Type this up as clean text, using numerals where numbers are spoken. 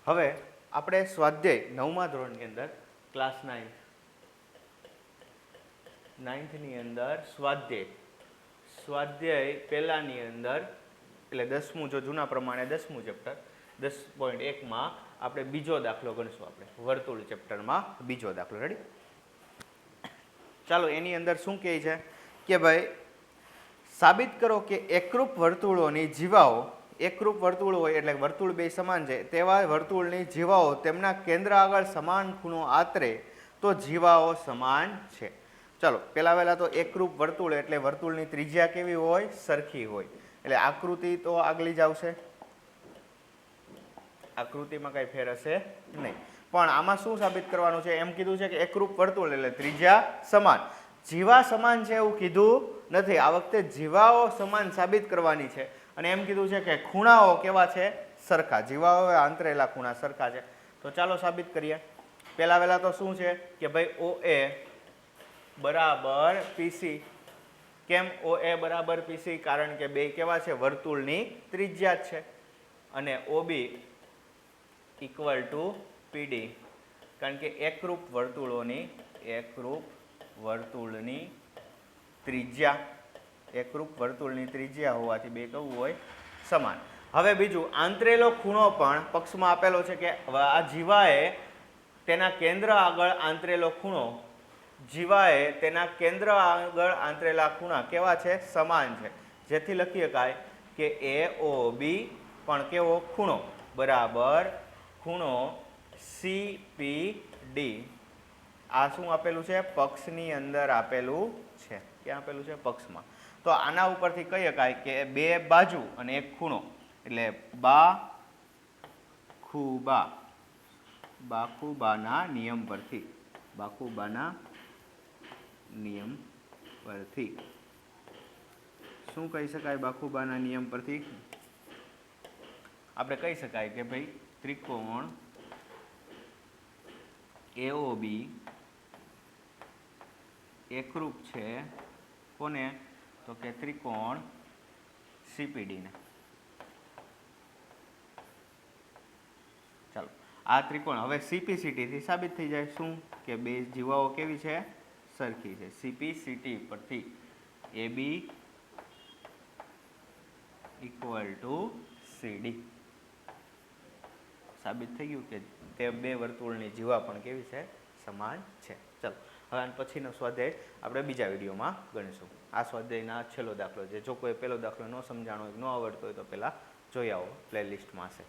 હવે આપણે સ્વાધ્યાય 9મા ધોરણની અંદર ક્લાસ 9ની અંદર સ્વાધ્યાય પહેલાની અંદર એટલે 10મું જો જૂના પ્રમાણે 10મું ચેપ્ટર 10.1માં આપણે બીજો દાખલો ગણશું. આપણે વર્તુળ ચેપ્ટરમાં બીજો દાખલો. રેડી? ચાલો, એની અંદર શું કહે છે કે ભાઈ સાબિત કરો કે એકરૂપ વર્તુળોની જીવાઓ, એકરૂપ વર્તુળ હોય એટલે વર્તુળ બે સમાન છે તેવા વર્તુળની જીવાઓ તેમના કેન્દ્ર આગળ સમાન ખૂણો આતરે તો જીવાઓ સમાન છે. ચાલો, પહેલા તો એકરૂપ વર્તુળ એટલે વર્તુળની ત્રિજ્યા કેવી હોય? સરખી હોય. એટલે આકૃતિ તો આગળ જ આવશે, આકૃતિમાં કઈ ફેર હશે નહીં. પણ આમાં શું સાબિત કરવાનું છે? એમ કીધું છે કે એકરૂપ વર્તુળ એટલે ત્રિજ્યા સમાન. જીવા સમાન છે એવું કીધું નથી. આ વખતે જીવાઓ સમાન સાબિત કરવાની છે અને એમ કીધું છે કે ખૂણાઓ કેવા છે? સરખા. જીવાઓ આંતરેલા ખૂણા સરખા છે. તો ચાલો સાબિત કરીએ. પહેલા તો શું છે કે ભાઈ OA બરાબર PC. કેમ OA બરાબર PC? કારણ કે બે કેવા છે? વર્તુળની ત્રિજ્યા જ છે. અને OB ઇક્વલ ટુ PD કારણ કે એકરૂપ વર્તુળની ત્રિજ્યા હોવાથી બે કેવું હોય? સમાન. હવે બીજું, આંતરેલો ખૂણો પણ પક્ષમાં આપેલો છે કે આ જીવાએ તેના કેન્દ્ર આગળ આંતરેલો ખૂણો, જીવાએ તેના કેન્દ્ર આગળ આંતરેલા ખૂણા કેવા છે? સમાન છે. જેથી લખી શકાય કે AOB પણ કેવો? ખૂણો બરાબર ખૂણો CPD. આ શું આપેલું છે? પક્ષની અંદર આપેલું છે. ક્યાં આપેલું છે? પક્ષમાં. તો આના ઉપરથી કહી શકાય કે બે બાજુ અને એક ખૂણો એટલે બાખુબાના નિયમ પરથી શું કહી શકાય? બાખુબાના નિયમ પરથી આપણે કહી શકાય કે ભાઈ ત્રિકોણ AOB એકરૂપ છે કોને? તો કે ત્રિકોણ CPD ને. ચાલો, આ ત્રિકોણ હવે CPCT થી સાબિત થઈ જાય. શું કે બે જીવાઓ કેવી છે? સરખી છે. CPCT પરથી AB ઇક્વલ ટુ CD સાબિત થઈ ગયું કે તે બે વર્તુળની જીવા પણ કેવી છે? સમાન છે. ચાલો, હવે આના પછીનો સ્વાધ્યાય આપણે બીજા વિડીયોમાં ગણીશું. આ સ્વાધ્યાયના છેલ્લો દાખલો છે. જો કોઈ પહેલો દાખલો ન સમજાણો હોય, ન આવડતો હોય તો પહેલાં જોઈ આવો, પ્લેલિસ્ટમાં હશે.